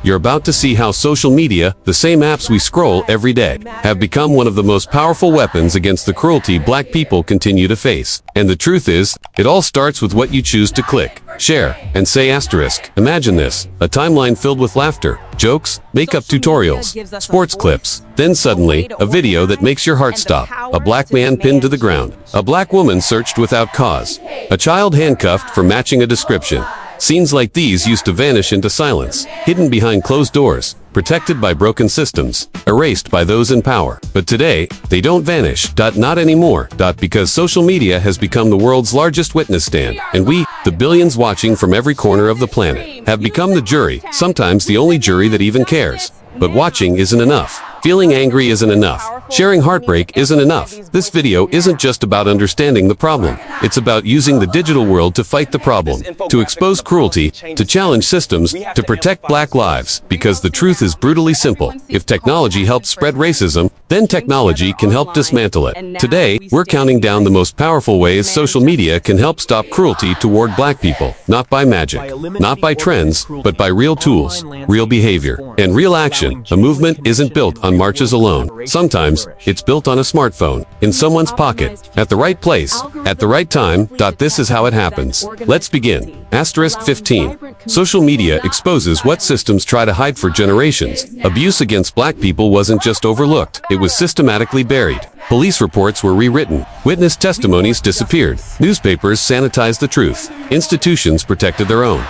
You're about to see how social media, the same apps we scroll every day, have become one of the most powerful weapons against the cruelty black people continue to face. And the truth is, it all starts with what you choose to click, share, and say asterisk. Imagine this, a timeline filled with laughter, jokes, makeup tutorials, sports clips. Then suddenly, a video that makes your heart stop. A black man pinned to the ground. A black woman searched without cause. A child handcuffed for matching a description. Scenes like these used to vanish into silence, hidden behind closed doors, protected by broken systems, erased by those in power. But today, they don't vanish. Not anymore. Because social media has become the world's largest witness stand, and we, the billions watching from every corner of the planet, have become the jury, sometimes the only jury that even cares. But watching isn't enough. Feeling angry isn't enough. Sharing heartbreak isn't enough. This video isn't just about understanding the problem. It's about using the digital world to fight the problem, to expose cruelty, to challenge systems, to protect black lives. Because the truth is brutally simple. If technology helps spread racism, then technology can help dismantle it. Today, we're counting down the most powerful ways social media can help stop cruelty toward black people. Not by magic, not by trends, but by real tools, real behavior, and real action. A movement isn't built on marches alone. Sometimes, it's built on a smartphone, in someone's pocket, at the right place, at the right time. This is how it happens. Let's begin. Asterisk 15. Social media exposes what systems try to hide for generations. Abuse against black people wasn't just overlooked, it was systematically buried. Police reports were rewritten. Witness testimonies disappeared. Newspapers sanitized the truth. Institutions protected their own.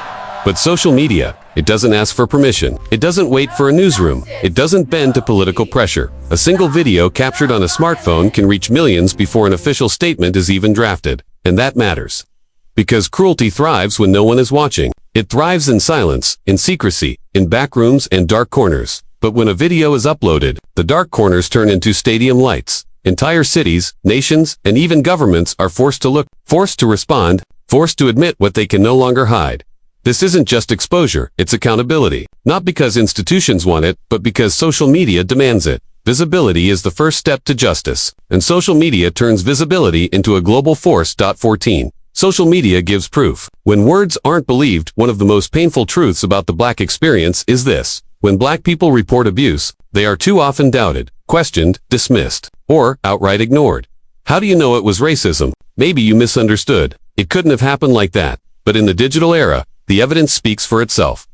But social media, it doesn't ask for permission. It doesn't wait for a newsroom. It doesn't bend to political pressure. A single video captured on a smartphone can reach millions before an official statement is even drafted. And that matters. Because cruelty thrives when no one is watching. It thrives in silence, in secrecy, in back rooms and dark corners. But when a video is uploaded, the dark corners turn into stadium lights. Entire cities, nations, and even governments are forced to look, forced to respond, forced to admit what they can no longer hide. This isn't just exposure, it's accountability. Not because institutions want it, but because social media demands it. Visibility is the first step to justice, and social media turns visibility into a global force. 14. Social media gives proof. When words aren't believed, one of the most painful truths about the black experience is this. When black people report abuse, they are too often doubted, questioned, dismissed, or outright ignored. How do you know it was racism? Maybe you misunderstood. It couldn't have happened like that. But in the digital era, the evidence speaks for itself.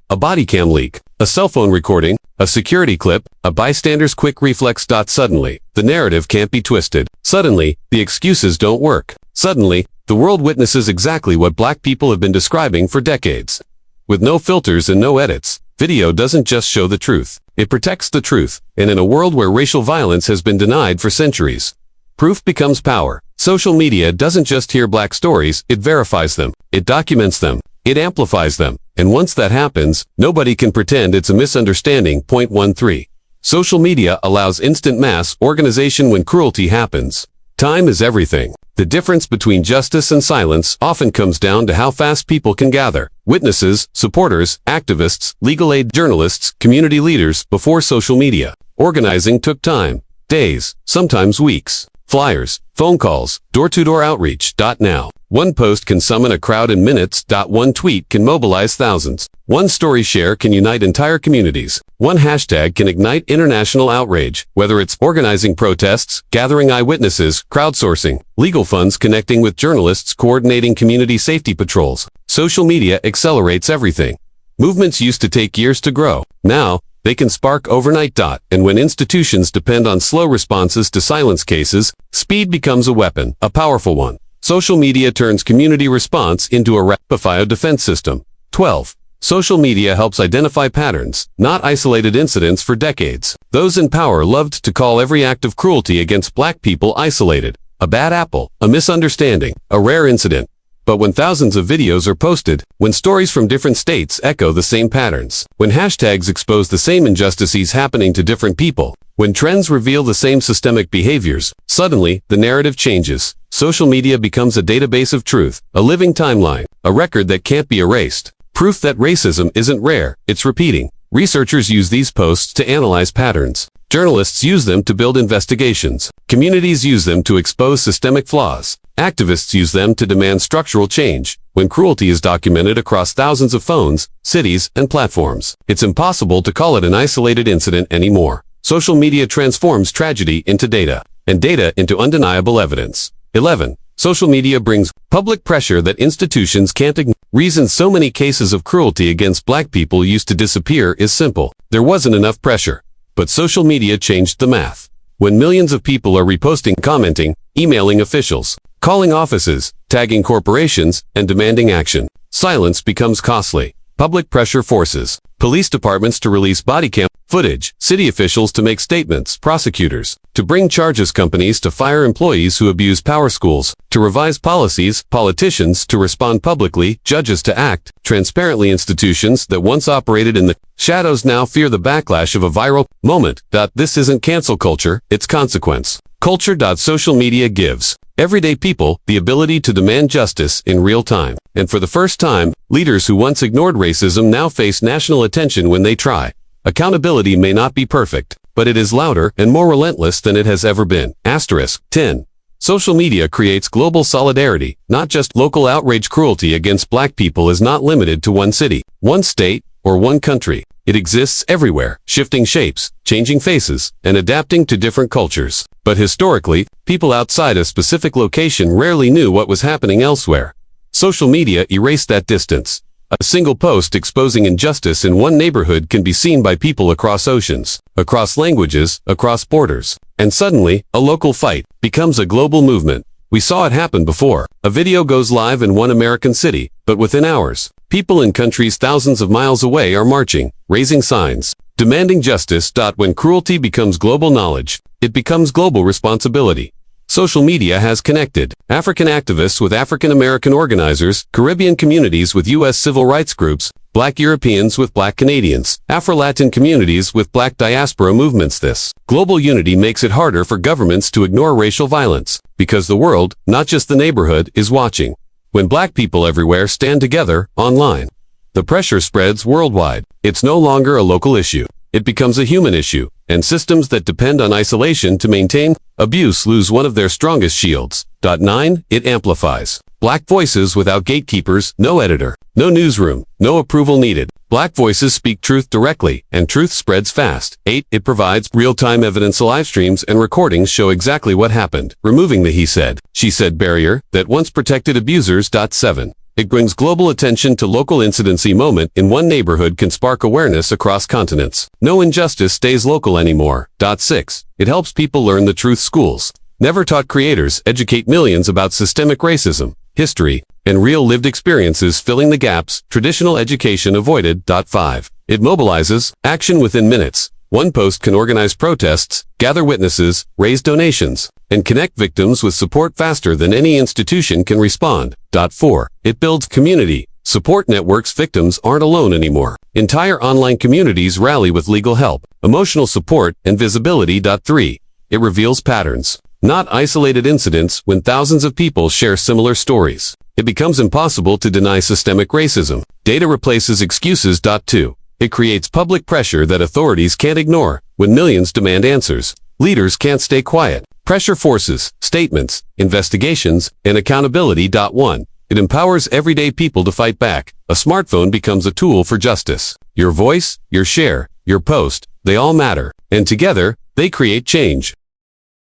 A body cam leak, a cell phone recording, a security clip, a bystander's quick reflex. Suddenly, the narrative can't be twisted. Suddenly, the excuses don't work. Suddenly, the world witnesses exactly what black people have been describing for decades. With no filters and no edits, video doesn't just show the truth. It protects the truth. And in a world where racial violence has been denied for centuries, proof becomes power. Social media doesn't just hear black stories, it verifies them. It documents them. It amplifies them. And once that happens, nobody can pretend it's a misunderstanding. 13. Social media allows instant mass organization when cruelty happens. Time is everything. The difference between justice and silence often comes down to how fast people can gather. Witnesses, supporters, activists, legal aid journalists, community leaders. Before social media, organizing took time. Days, sometimes weeks. Flyers, phone calls, door-to-door outreach. Now, one post can summon a crowd in minutes. One tweet can mobilize thousands. One story share can unite entire communities. One hashtag can ignite international outrage. Whether it's organizing protests, gathering eyewitnesses, crowdsourcing, legal funds connecting with journalists, coordinating community safety patrols, social media accelerates everything. Movements used to take years to grow. Now, they can spark overnight. And when institutions depend on slow responses to silence cases, speed becomes a weapon, a powerful one. Social media turns community response into a rapid-fire defense system. 12. Social media helps identify patterns, not isolated incidents. For decades, those in power loved to call every act of cruelty against black people isolated. A bad apple, a misunderstanding, a rare incident. But when thousands of videos are posted, when stories from different states echo the same patterns, when hashtags expose the same injustices happening to different people, when trends reveal the same systemic behaviors, suddenly, the narrative changes. Social media becomes a database of truth, a living timeline, a record that can't be erased. Proof that racism isn't rare, it's repeating. Researchers use these posts to analyze patterns, Journalists use them to build investigations. Communities use them to expose systemic flaws. Activists use them to demand structural change. When cruelty is documented across thousands of phones, cities, and platforms, it's impossible to call it an isolated incident anymore. Social media transforms tragedy into data, and data into undeniable evidence. 11. Social media brings public pressure that institutions can't ignore. Reason so many cases of cruelty against black people used to disappear is simple. There wasn't enough pressure. But social media changed the math. When millions of people are reposting, commenting, emailing officials, calling offices, tagging corporations, and demanding action, silence becomes costly. Public pressure forces police departments to release body cam footage, city officials to make statements, prosecutors to bring charges, companies to fire employees who abuse power, schools to revise policies, politicians to respond publicly, judges to act transparently. Institutions that once operated in the shadows now fear the backlash of a viral moment. This isn't cancel culture, it's consequence culture. Social media gives everyday people the ability to demand justice in real time. And for the first time, leaders who once ignored racism now face national attention when they try. Accountability may not be perfect, but it is louder and more relentless than it has ever been. 10. Social media creates global solidarity, not just local outrage. Cruelty against black people is not limited to one city, one state, or one country. It exists everywhere, shifting shapes, changing faces, and adapting to different cultures. But historically, people outside a specific location rarely knew what was happening elsewhere. Social media erased that distance. A single post exposing injustice in one neighborhood can be seen by people across oceans, across languages, across borders. And suddenly, a local fight becomes a global movement. We saw it happen before. A video goes live in one American city, but within hours, people in countries thousands of miles away are marching, raising signs, demanding justice. When cruelty becomes global knowledge, it becomes global responsibility. Social media has connected African activists with African American organizers, Caribbean communities with U.S. civil rights groups, Black Europeans with Black Canadians, Afro-Latin communities with Black diaspora movements. This global unity makes it harder for governments to ignore racial violence, because the world, not just the neighborhood, is watching. When black people everywhere stand together, online, the pressure spreads worldwide. It's no longer a local issue. It becomes a human issue, and systems that depend on isolation to maintain abuse lose one of their strongest shields. 9. It amplifies black voices without gatekeepers, no editor, no newsroom, no approval needed. Black voices speak truth directly, and truth spreads fast. 8. It provides real-time evidence. Live streams and recordings show exactly what happened, removing the he said, she said barrier that once protected abusers. 7. It brings global attention to local incidency. Moment in one neighborhood can spark awareness across continents. No injustice stays local anymore. 6. It helps people learn the truth. Schools never taught creators educate millions about systemic racism, history, and real lived experiences, filling the gaps traditional education avoided. 5. It mobilizes action within minutes. One post can organize protests, gather witnesses, raise donations, and connect victims with support faster than any institution can respond. 4. It builds community support networks. Victims aren't alone anymore. Entire online communities rally with legal help, emotional support, and visibility. 3. It reveals patterns, not isolated incidents. When thousands of people share similar stories, it becomes impossible to deny systemic racism. Data replaces excuses. 2. It creates public pressure that authorities can't ignore. When millions demand answers, leaders can't stay quiet. Pressure forces statements, investigations, and accountability. 1. It empowers everyday people to fight back. A smartphone becomes a tool for justice. Your voice, your share, your post, they all matter. And together, they create change.